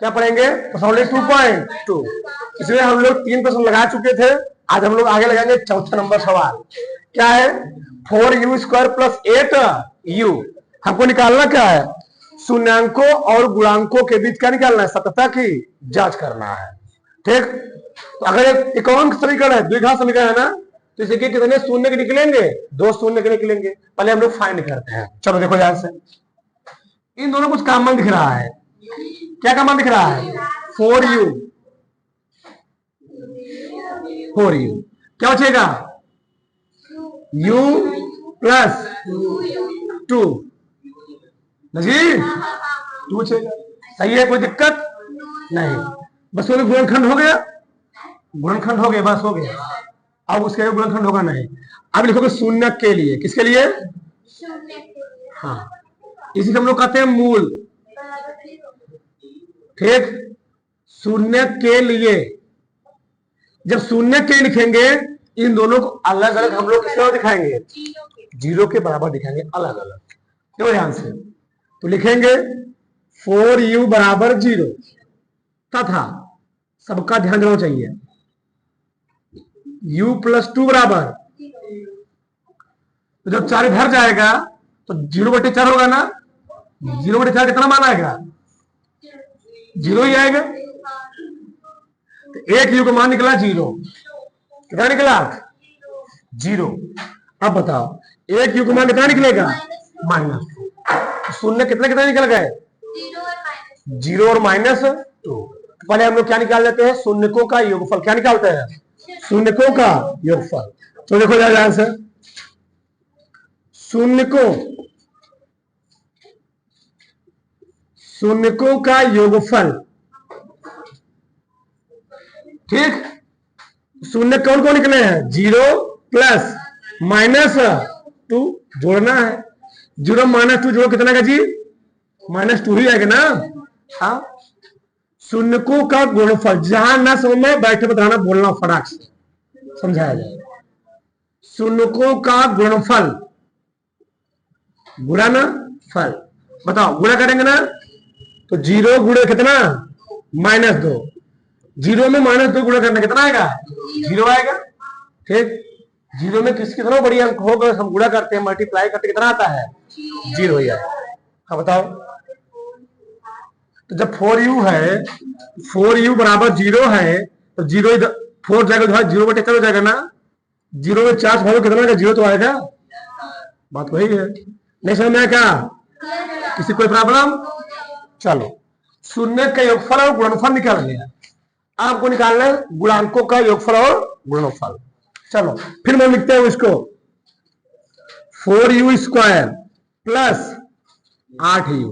क्या पढ़ेंगे? ओनली 2.2। इसलिए हम लोग 3 प्रश्न लगा चुके थे। आज हम लोग आगे लगाएंगे चौथा नंबर सवाल। क्या है? 4u² plus 8u। हमको निकालना क्या है? शून्यांकों और गुणांकों के बीच क्या निकालना है? सततता की जांच करना है। ठीक। तो अगर एक कौन समीकरण है? द्विघात समीकरण है ना, तो इसे कितने शून्य के निकलेंगे? 2 शून्य के निकलेंगे। पहले हम लोग फाइंड करते हैं। चलो देखो ध्यान से, इन दोनों कुछ कॉमन दिख रहा है। क्या कॉमन दिख रहा है? 4u। 4u क्या बचेगा? u प्लस 2 जी 2 बचेगा। सही है, कोई दिक्कत नहीं। बस वो गुणनखंड हो गया, गुणनखंड हो गया, बस हो गया। अब उसके गुणनखंड होगा नहीं। अब लिखोगे शून्य के लिए। किसके लिए? हाँ, इसी को हम लोग कहते हैं मूल। ठीक। शून्य के लिए, जब शून्य के लिखेंगे इन दोनों को अलग अलग हम लोग किसके दिखाएंगे? जीरो के बराबर दिखाएंगे, अलग अलग। क्यों? ध्यान से तो लिखेंगे 4u बराबर 0 तथा सबका ध्यान देना चाहिए u प्लस 2 बराबर, तो जब 4 भर जाएगा तो 0/4 होगा ना। 0/4 कितना मान आएगा? 0 ही आएगा। तो एक u का मान निकला 0। कितना निकला? 0। अब बताओ एक u का मान कितना निकलेगा? -2। शून्य कितना कितना निकल गए? 0 और -2। तो पहले हम लोग क्या निकाल लेते हैं? शून्यकों का योगफल। क्या निकालते हैं? शून्यकों का योगफल। तो देखो ध्यान से, शून्यकों का योगफल। ठीक। शून्य कौन कौन निकले हैं? 0 प्लस -2 जोड़ना है। 0 -2 जोड़ो कितना का जी? -2 ही आएगा ना। हाँ, शून्यकों का गुणनफल। जहां ना समझ में बैठे बताना, बोलना फटाक से समझाया जाए। शून्यकों का गुणनफल, गुणनफल बताओ। गुणा करेंगे ना तो 0 गुणे कितना? -2। 0 में -2 गुणा करना कितना आएगा? 0 आएगा। ठीक। 0 में कितना बड़ी अंक होगा, हम गुणा करते हैं, मल्टीप्लाई करते कितना आता है? 0 ही आएगा। हाँ बताओ। तो जब 4u है, 4u बराबर 0 है, तो 0 4 जाएगा, 0/4 हो जाएगा ना। 0 में 4 भागो कितना आएगा? 0 तो आएगा। बात वही है। नहीं समझ में क्या? किसी कोई प्रॉब्लम? चलो, शून्य का योगफल और गुणनफल निकाल लिया। आपको निकालना है गुणांकों का योगफल और गुणनफल। चलो फिर मैं लिखते हैं इसको। 4u² plus 8u।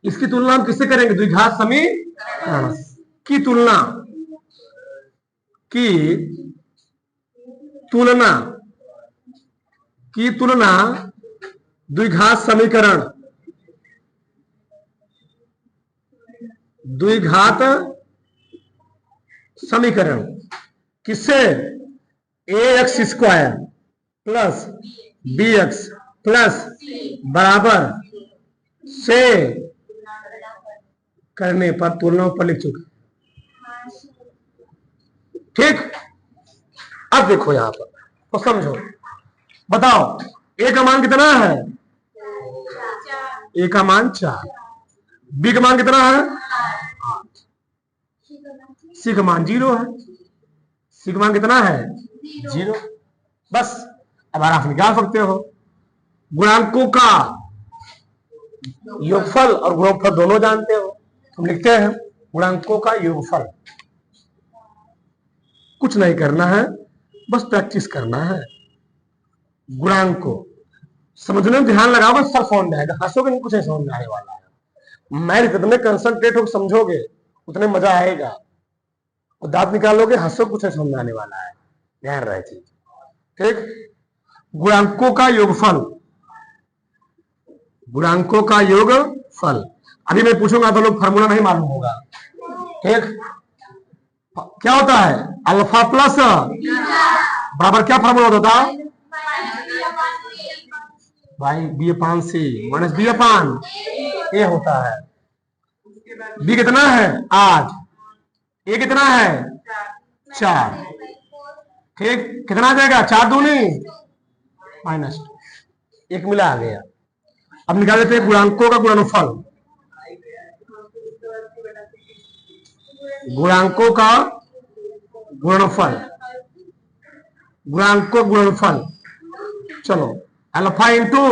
इसकी तुलना हम किससे करेंगे? द्विघात समीकरण की तुलना, की तुलना द्विघात समीकरण, द्विघात समीकरण किससे? ax² प्लस bx प्लस बराबर से करने पर तुलना पर लिख चुके। ठीक। अब देखो यहां पर तो समझो, बताओ a का मान कितना है? a का मान 4। b का मान कितना है? 8। c का मान 0 है। c का मान कितना है? 0। बस अब आप निकाल सकते हो। गुणांकों का योगफल और गुणनफल दोनों जानते हो। हम लिखते हैं गुणांकों का योगफल। कुछ नहीं करना है, बस प्रैक्टिस करना है। गुणांकों समझने में ध्यान लगाओ, बस सब समझ में आएगा। हंसोगे नहीं, कुछ नहीं समझ में आने वाला है। मैं जितने कंसंट्रेट होकर समझोगे उतने मजा आएगा। और दांत निकालोगे, हंसो, कुछ नहीं समझ में आने वाला है। ध्यान रहे चीज। ठीक। गुणांकों का योगफल, गुणांकों का योगफल। अभी मैं पूछूंगा तो लोग फार्मूला नहीं मालूम होगा। ठीक। क्या होता है? अल्फा प्लस बराबर क्या फार्मूला होता था भाई? b/c माइनस b/a होता है। बी कितना है 8, ए कितना है 4, ठीक। कितना आ जाएगा 4 दूनी -2, एक मिला आ गया। अब निकाल लेते हैं गुणांकों का गुणनफल। गुणांकों का गुणनफल, गुणांकों गुणनफल। चलो अल्फा इंटू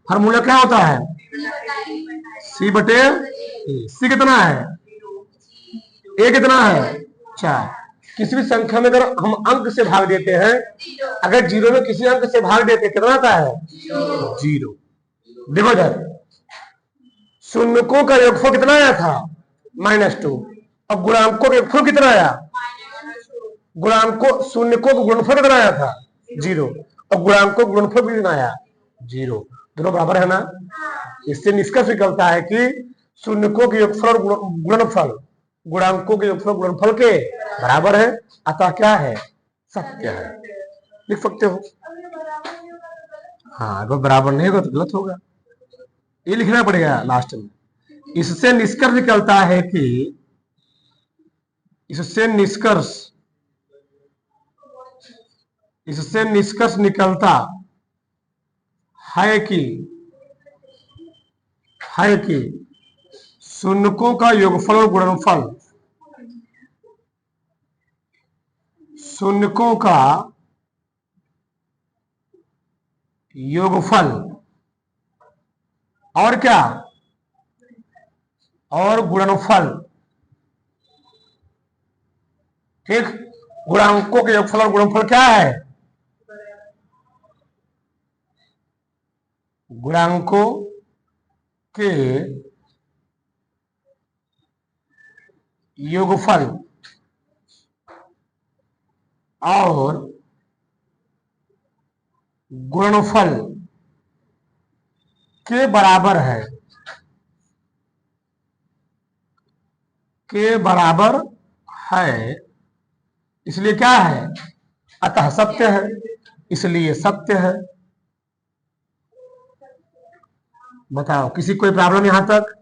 फार्मूला क्या होता है सी बटे ए। सी कितना है ए कितना है 4। किसी भी संख्या में अगर हम अंक से भाग देते हैं, अगर जीरो में किसी अंक से भाग देते कितना आता है 0। देखो इधर शून्यकों का योगफल कितना आया था -2। अब गुणांकों का योगफल कितना आया, गुणांकों शून्यकों का गुणनफल कितना आया था 0, और गुणांकों का गुणनफल भी कितना आया 0। दोनों बराबर है ना। इससे निष्कर्ष निकलता है कि शून्यकों के योगफल और गुणनफल गुणांकों के योगफल गुणनफल के बराबर है, अतः क्या है सत्य है। लिख सकते हो। हाँ अगर बराबर नहीं होगा तो गलत होगा, ये लिखना पड़ेगा लास्ट में। इससे निष्कर्ष निकलता है कि इससे निष्कर्ष निकलता है कि शून्यकों का योगफल और गुणनफल, शून्यकों का योगफल और क्या और गुणनफल, ठीक। गुणांकों के योगफल और गुणनफल क्या है, गुणांकों के योगफल और गुणनफल के बराबर है, के बराबर है, इसलिए क्या है अतः सत्य है, इसलिए सत्य है। बताओ किसी कोई प्रॉब्लम यहां तक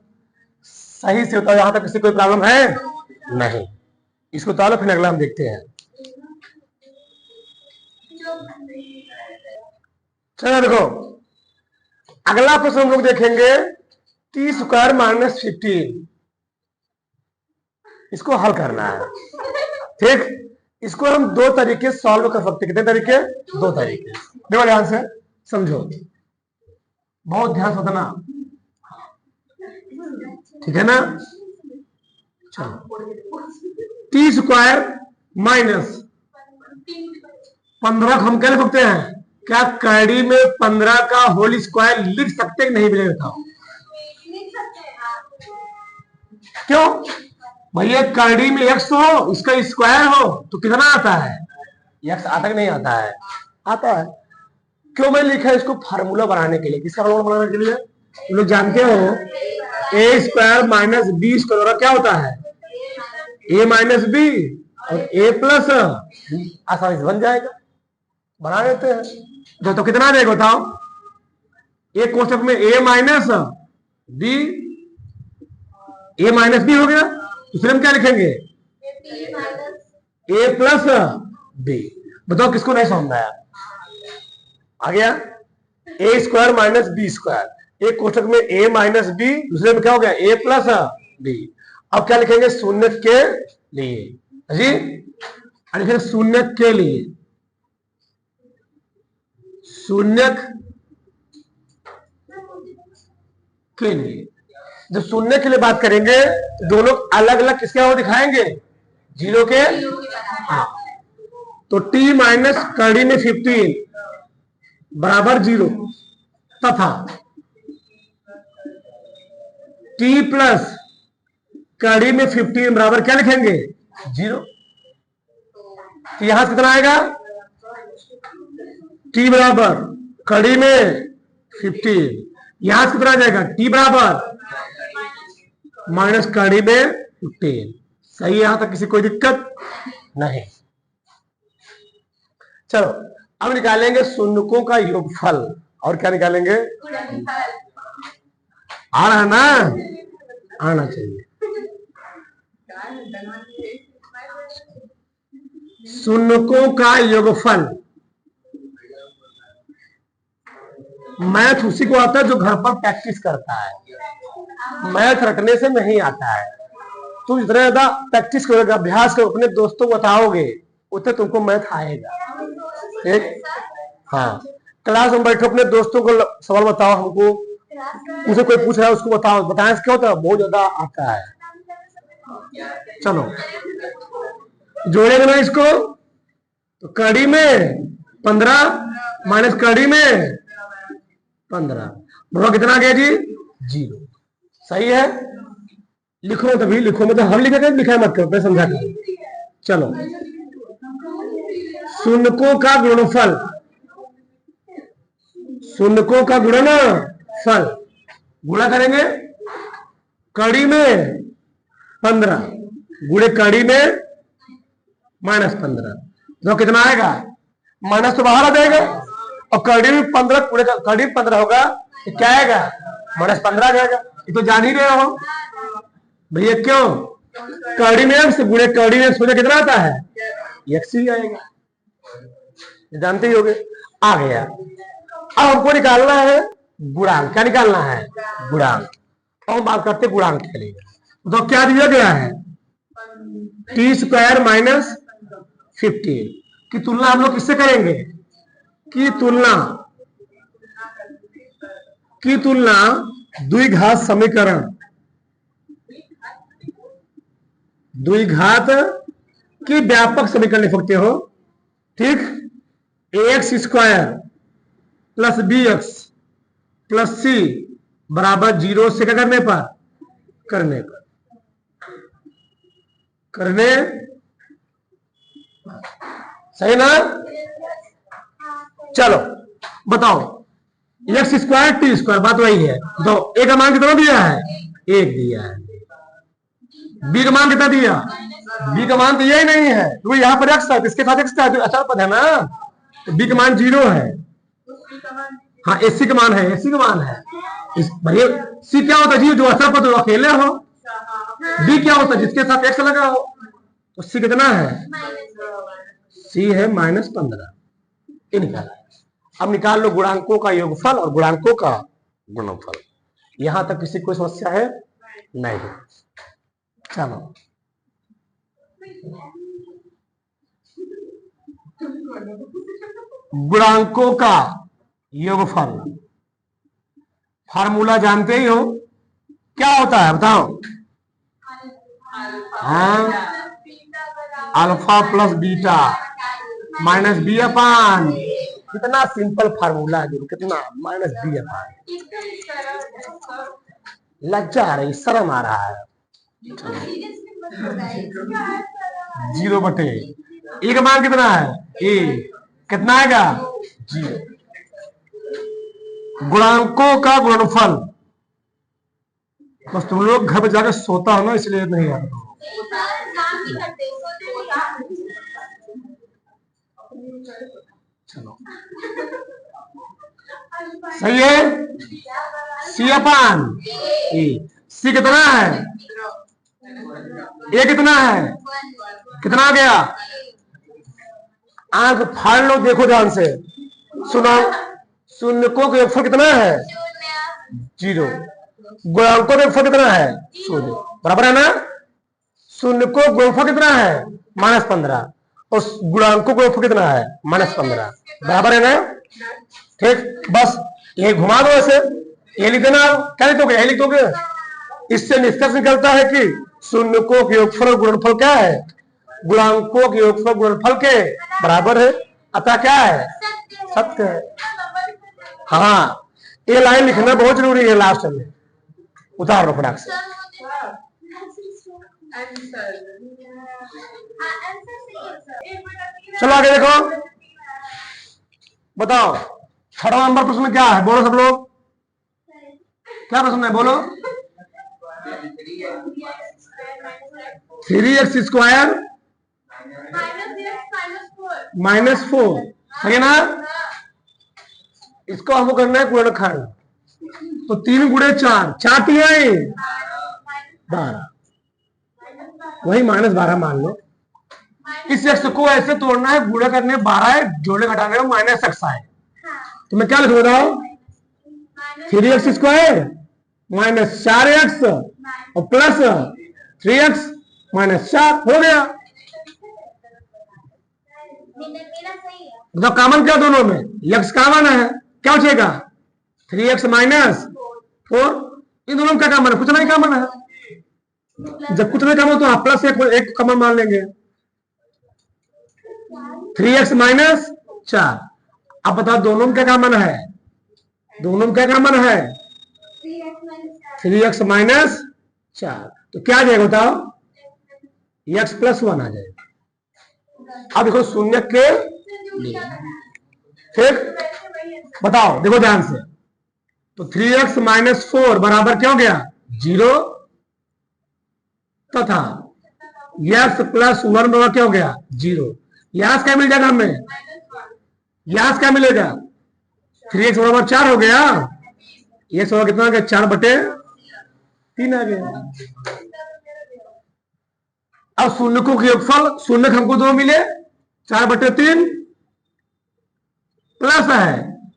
सही से होता है, यहां तक किसी कोई प्रॉब्लम है नहीं। इसको तो फिर अगला हम देखते हैं। चलो देखो अगला प्रश्न हम लोग देखेंगे t² - 15। इसको हल करना है, ठीक। इसको हम दो तरीके सॉल्व कर सकते हैं। कितने तरीके, दो तरीके। देखो ध्यान से समझो, बहुत ध्यान से देना, ठीक है ना। चलो t² - 15 हम क्या लिख सकते हैं, क्या कड़ी में 15 का होल स्क्वायर लिख सकते हैं नहीं मिलेगा बताओ। क्यों भैया, कड़ी में x हो उसका स्क्वायर हो तो कितना आता है, x आता कि नहीं आता है, आता है। क्यों मैं लिखा है इसको, फार्मूला बनाने के लिए। किसका फार्मूला बनाने के लिए, तुम लोग जानते हो a² - b² क्या होता है a - b और a + आसानी से बन जाएगा, बना देते हैं। तो कितना देगा बताओ, एक कोष्टक में a - b, a - b हो गया, तो फिर हम क्या लिखेंगे a + b। बताओ किसको नहीं समझ आया, आ गया a² - b²। एक कोष्टक में a - b, दूसरे में क्या हो गया a + b। अब क्या लिखेंगे शून्य के लिए जी, लिखेंगे शून्य के लिए, शून्य के लिए। जब शून्य के लिए बात करेंगे तो दोनों अलग अलग किसके हो दिखाएंगे, 0 के। तो t - कड़ी में 15 बराबर 0 तथा t + कड़ी में 15 बराबर क्या लिखेंगे 0। तो यहां से कितना आएगा, t बराबर कड़ी में 15, यहां से कितना आ जाएगा t बराबर माइनस कड़ी में 15। सही है, यहां तक किसी कोई दिक्कत नहीं। चलो अब निकालेंगे शून्यकों का योगफल, और क्या निकालेंगे, आ रहा है ना। आना चाहिए। शून्यकों का योगफल, मैथ उसी को आता है जो घर पर प्रैक्टिस करता है, मैथ रटने से नहीं आता है। तुम जितना ज्यादा प्रैक्टिस करोगे, अभ्यास करोगे, अपने दोस्तों को बताओगे, उतने तुमको मैथ आएगा। ठीक, हाँ, क्लास में बैठो, अपने दोस्तों को सवाल बताओ, हमको उसे कोई पूछ रहा है उसको बताओ, बताने से क्या होता है, बहुत ज्यादा आता है। चलो जोड़ेंगे ना इसको, तो कड़ी में 15 माइनस कड़ी में 15, बड़ा कितना गया जी, 0। सही है, लिखो तभी लिखो, मतलब हम लिखे लिखा मत करो, मैं समझा करो। चलो, शून्यकों का गुणनफल, शून्यकों का गुणनफल, गुणा करेंगे कड़ी में 15 गुणे कड़ी में -15, तो कितना आएगा, माइनस तो बाहर आ जाएगा, और कड़ी में 15 गुणे कड़ी 15 होगा तो क्या आएगा, -15 आ जाएगा। ये तो जान ही रहे हो भैया, क्यों, कड़ी में x गुणे कड़ी में सोचा कितना आता है, x ही आएगा, जानते ही होगे। आ गया। अब हमको निकालना है गुणांक, क्या निकालना है, गुणांक, और बात करते गुणांक के लिए। तो क्या दिया गया है, t² - 15 की तुलना हम लोग किससे करेंगे, की तुलना द्विघात समीकरण, द्विघात की व्यापक समीकरण लिख सकते हो। ठीक, ax² + bx + c = 0 से क्या करने सही ना। चलो बताओ, x² t², बात वही है। तो a का मान कितना दिया है, 1 दिया है, b का मान कितना दिया, b का मान दिया ही नहीं है, तो यहाँ पर x है, इसके साथ x है, तो अचल पद है ना, तो b का मान 0 है। हाँ, ac का मान है, ac का मान है। भैया c क्या होता है जी, जो अचल पद अकेले हो, b क्या होता है जिसके साथ x लगा हो, तो c कितना है, c है -15, ये निकाला। अब निकाल लो गुणांकों का योगफल और गुणांकों का गुणनफल। यहां तक किसी कोई समस्या है, नहीं। चलो गुणांकों का योगफल, फार्मूला जानते ही हो, क्या होता है बताओ, हाँ, alpha plus beta minus b/, कितना सिंपल फार्मूला है, कितना -b/, लज्जा आ रही, शर्म आ रहा है। 0/, ए का मान कितना है, ए कितना आएगा, 0। गुणांकों का गुणनफल, बस तुम लोग घर पे जाकर सोता हो ना, इसलिए नहीं आता। चलो सही है, c/e, c कितना है, a कितना है, कितना आ गया, आंख फाड़ लो, देखो ध्यान से, सुनो, शून्यकों का योगफल कितना है, 0, गुणांकों का योगफल कितना है, 0, बराबर है ना। शून्यकों का योगफल कितना है, -15, और गुणांकों का योगफल कितना है, -15, बराबर है ना। ठीक, बस ये घुमा दो ऐसे, ये लिख देना, क्या लिखोगे, ये लिख दोगे। इससे निष्कर्ष निकलता है कि शून्यकों के योगफल और गुणनफल क्या है, गुणांकों के योगफल गुणनफल के बराबर है, अतः क्या है, सत्य है। हाँ, ये लाइन लिखना बहुत जरूरी है लास्ट में, उतार लो फटाक से। चलो आगे देखो, बताओ 6वां नंबर प्रश्न क्या है, बोलो सब लोग, क्या प्रश्न है, बोलो। 3x² -4, सही है ना। इसको हमको करना है गुणनखंड, तो 3 गुणे 4, 4 3 12, वही -12 मान लो। इस x को ऐसे तोड़ना है, गुणा करने 12 है, जोड़ने घटाने में -x आए, तो मैं क्या लिखूं बताओ? 3x स्क्वायर -4x और प्लस 3x -4 हो गया। मतलब कॉमन क्या दोनों में? x कॉमन है, क्या बचेगा? 3x -4। इन दोनों में क्या कॉमन है? कुछ नहीं कॉमन है। जब कुछ नहीं कॉमन तो आप प्लस एक कॉमन मान लेंगे, 3x -4। अब बताओ दोनों में क्या कॉमन है? दोनों में क्या कॉमन है? 3x -4। तो क्या आ जाएगा बताओ? x +1 आ जाएगा। अब देखो शून्य के लिए, ठीक? बताओ, देखो ध्यान से, तो 3x -4 बराबर क्या हो गया? 0, तथा x +1 बराबर क्या हो गया? 0। यहां क्या मिल जाएगा हमें? यहां क्या मिलेगा? 3x बराबर 4 हो गया। x बराबर कितना आ गया? 4/3 आ गया। अब शून्य को योगफल, शून्य हमको 2 मिले, 4/3 प्लस है,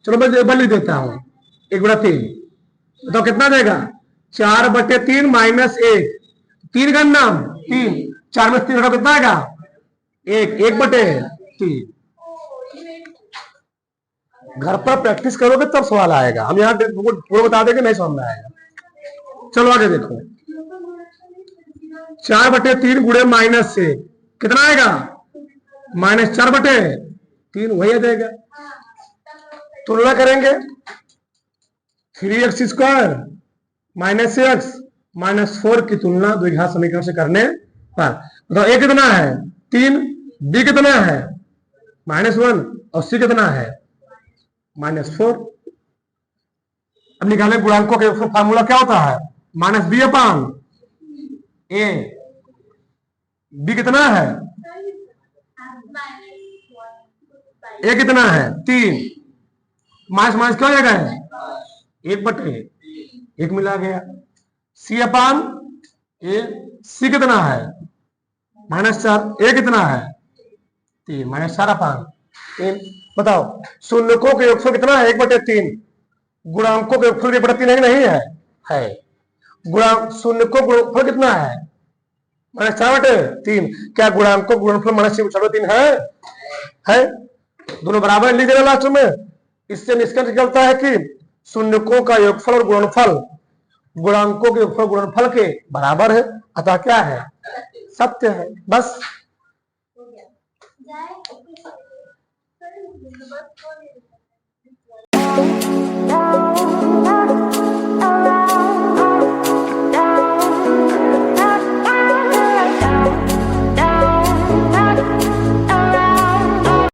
चलो मैं बल देता हूं, 1/3, तो कितना देगा? 4/3 -1, 3 का नाम 3, 4 में 3 कितना आएगा? 1/3। घर पर प्रैक्टिस करोगे तब सवाल आएगा, हम यहाँ पूरा बता देंगे नहीं समझ में आएगा। चलो आगे देखो, 4/3 गुणे -1 कितना आएगा? -4/3, वही आ जाएगा। तुलना करेंगे, 3x स्क्वायर -x -4 की तुलना द्विघात समीकरण से करने पर तो a कितना है? 3, b कितना है? -1 और c कितना है? -4। अब निकाले गुणांकों के फार्मूला क्या होता है? -b/a। b कितना है? a कितना है? 3, माइनस क्या हो जाएगा? 1/1 मिला गया। c/a, c कितना है? -4, a कितना है? 3, -4/3। बताओ शून्यकों के योगफल कितना है? 1/3। गुणांकों के योगफल 1/3 है कि नहीं है? है। गुणांक शून्यकों का योगफल कितना है? -4/3। क्या गुणांकों का गुणनफल -4/3 है? दोनों बराबर लिख देना लास्ट में। इससे निष्कर्ष निकलता है कि शून्यकों का योगफल और गुणनफल गुणांकों के योगफल गुणनफल के बराबर है, अतः क्या है? सत्य है। बस